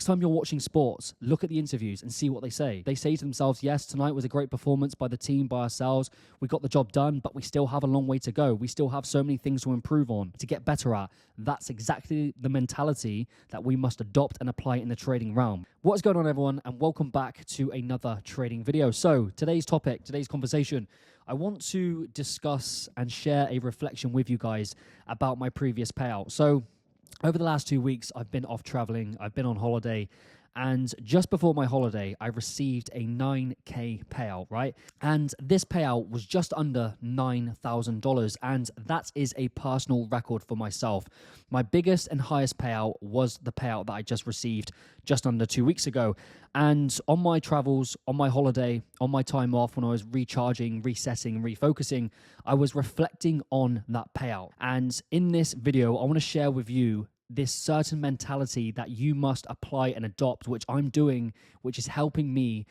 Next time you're watching sports, look at the interviews and see what they say. They say to themselves, yes, tonight was a great performance by the team, by ourselves. We got the job done, but we still have a long way to go. We still have so many things to improve on, to get better at. That's exactly the mentality that we must adopt and apply in the trading realm. What's going on, everyone? And welcome back to another trading video. So today's topic, today's conversation, I want to discuss and share a reflection with you guys about my previous payout. So over the last 2 weeks, I've been off traveling, I've been on holiday, and just before my holiday, I received a 9K payout, right? And this payout was just under $9,000, and that is a personal record for myself. My biggest and highest payout was the payout that I just received just under 2 weeks ago. And on my travels, on my holiday, on my time off, when I was recharging, resetting, refocusing, I was reflecting on that payout. And in this video, I want to share with you this certain mentality that you must apply and adopt, which I'm doing, which is helping me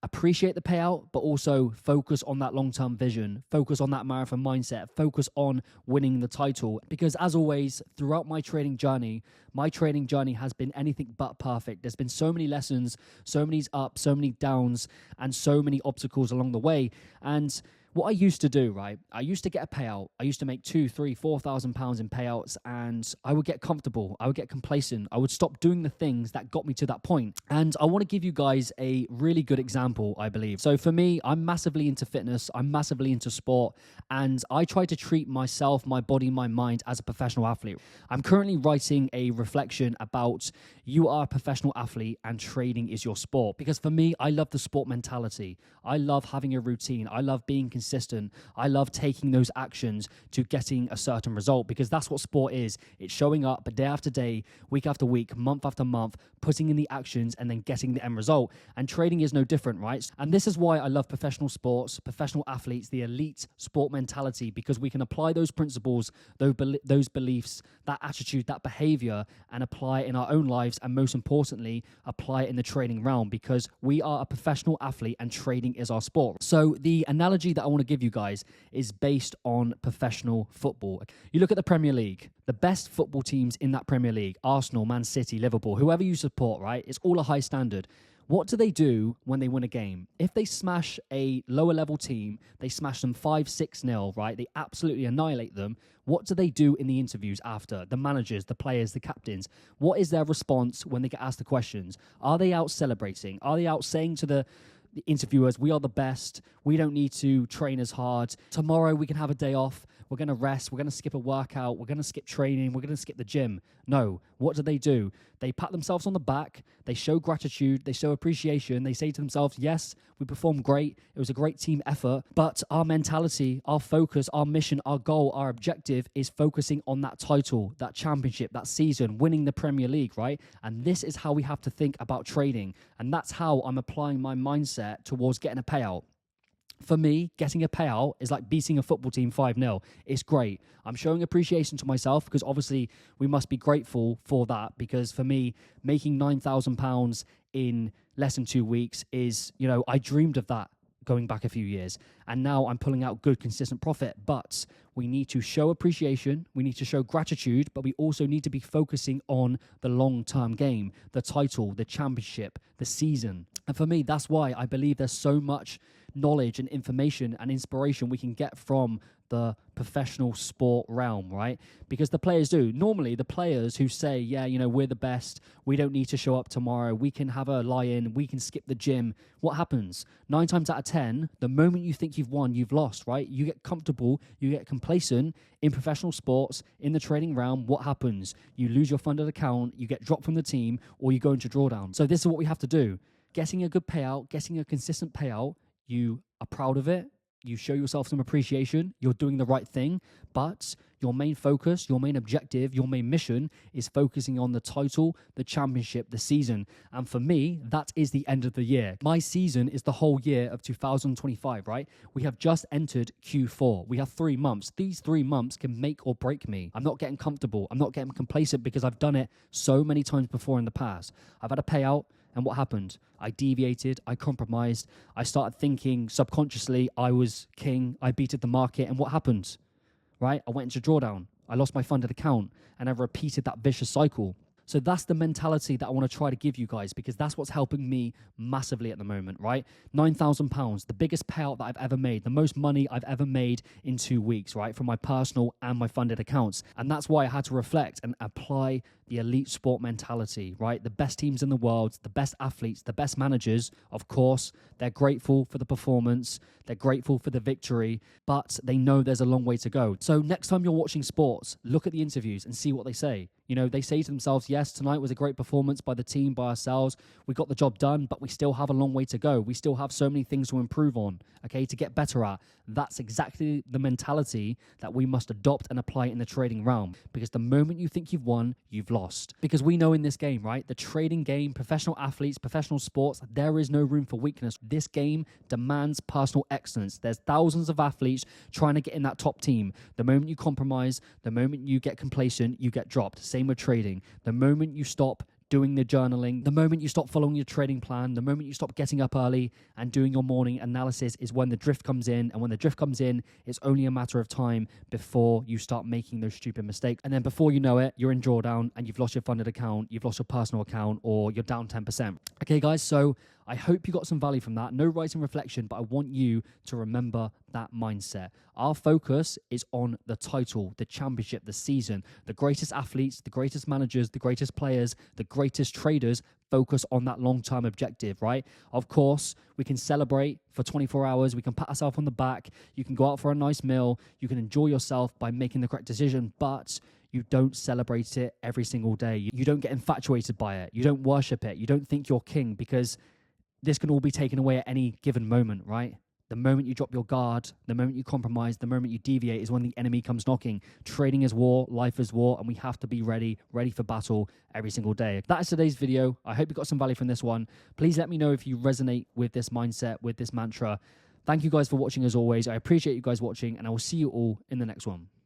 appreciate the payout, but also focus on that long-term vision, focus on that marathon mindset, focus on winning the title. Because as always, throughout my trading journey has been anything but perfect. There's been so many lessons, so many ups, so many downs, and so many obstacles along the way. And what I used to do, right? I used to get a payout. I used to make £2,000, £3,000, £4,000 in payouts, and I would get comfortable. I would get complacent. I would stop doing the things that got me to that point. And I want to give you guys a really good example, I believe. So for me, I'm massively into fitness. I'm massively into sport, and I try to treat myself, my body, my mind as a professional athlete. I'm currently writing a reflection about you are a professional athlete and trading is your sport. Because for me, I love the sport mentality. I love having a routine. I love being consistent. I love taking those actions to getting a certain result, because that's what sport is. It's showing up day after day, week after week, month after month, putting in the actions and then getting the end result. And trading is no different, right? And this is why I love professional sports, professional athletes, the elite sport mentality, because we can apply those principles, those beliefs, that attitude, that behavior, and apply it in our own lives, and most importantly, apply it in the trading realm, because we are a professional athlete and trading is our sport. So the analogy that I want to give you guys is based on professional football. You look at the Premier League, the best football teams in that Premier League, Arsenal, Man City, Liverpool, whoever you support, right? It's all a high standard. What do they do when they win a game? If they smash a lower level team, they smash them 5-6-0, right? They absolutely annihilate them. What do they do in the interviews after? The managers, the players, the captains. What is their response when they get asked the questions? Are they out celebrating? Are they out saying to the interviewers, we are the best, we don't need to train as hard, tomorrow we can have a day off, we're going to rest, we're going to skip a workout, we're going to skip training, we're going to skip the gym? No. What do? They pat themselves on the back, they show gratitude, they show appreciation, they say to themselves, yes, we performed great, it was a great team effort, but our mentality, our focus, our mission, our goal, our objective is focusing on that title, that championship, that season, winning the Premier League, right? And this is how we have to think about trading, and that's how I'm applying my mindset towards getting a payout. For me, getting a payout is like beating a football team 5-0. It's great. I'm showing appreciation to myself, because obviously we must be grateful for that, because for me, making £9,000 in less than 2 weeks is, I dreamed of that going back a few years, and now I'm pulling out good, consistent profit. But we need to show appreciation, we need to show gratitude, but we also need to be focusing on the long-term game, the title, the championship, the season. And for me, that's why I believe there's so much knowledge and information and inspiration we can get from the professional sport realm, right? Because the players do. Normally, the players who say, yeah, we're the best, we don't need to show up tomorrow, we can have a lie-in, we can skip the gym. What happens? 9 times out of 10, the moment you think you've won, you've lost, right? You get comfortable, you get complacent in professional sports, in the trading realm. What happens? You lose your funded account, you get dropped from the team, or you go into drawdown. So this is what we have to do. Getting a good payout, getting a consistent payout, you are proud of it, you show yourself some appreciation, you're doing the right thing, but your main focus, your main objective, your main mission is focusing on the title, the championship, the season. And for me, that is the end of the year. My season is the whole year of 2025, right? We have just entered Q4. We have 3 months. These 3 months can make or break me. I'm not getting comfortable. I'm not getting complacent, because I've done it so many times before in the past. I've had a payout, and what happened? I deviated, I compromised, I started thinking subconsciously I was king, I beated the market, and what happened? Right? I went into drawdown, I lost my funded account, and I repeated that vicious cycle. So that's the mentality that I want to try to give you guys, because that's what's helping me massively at the moment, right? £9,000, the biggest payout that I've ever made, the most money I've ever made in 2 weeks, right? From my personal and my funded accounts. And that's why I had to reflect and apply the elite sport mentality, right? The best teams in the world, the best athletes, the best managers, of course, they're grateful for the performance, they're grateful for the victory, but they know there's a long way to go. So next time you're watching sports, look at the interviews and see what they say. You know, they say to themselves, yes, tonight was a great performance by the team, by ourselves. We got the job done, but we still have a long way to go. We still have so many things to improve on, okay, to get better at. That's exactly the mentality that we must adopt and apply in the trading realm, because the moment you think you've won, you've lost. Because we know in this game, right, the trading game, professional athletes, professional sports, there is no room for weakness. This game demands personal excellence. There's thousands of athletes trying to get in that top team. The moment you compromise, the moment you get complacent, you get dropped. Same with trading. The moment you stop doing the journaling, the moment you stop following your trading plan, the moment you stop getting up early and doing your morning analysis is when the drift comes in. And when the drift comes in, it's only a matter of time before you start making those stupid mistakes. And then before you know it, you're in drawdown and you've lost your funded account, you've lost your personal account, or you're down 10%. Okay, guys, so I hope you got some value from that. No writing reflection, but I want you to remember that mindset. Our focus is on the title, the championship, the season. The greatest athletes, the greatest managers, the greatest players, the greatest traders focus on that long-term objective, right? Of course, we can celebrate for 24 hours. We can pat ourselves on the back. You can go out for a nice meal. You can enjoy yourself by making the correct decision, but you don't celebrate it every single day. You don't get infatuated by it. You don't worship it. You don't think you're king, because this can all be taken away at any given moment, right? The moment you drop your guard, the moment you compromise, the moment you deviate is when the enemy comes knocking. Trading is war, life is war, and we have to be ready for battle every single day. That is today's video. I hope you got some value from this one. Please let me know if you resonate with this mindset, with this mantra. Thank you guys for watching as always. I appreciate you guys watching, and I will see you all in the next one.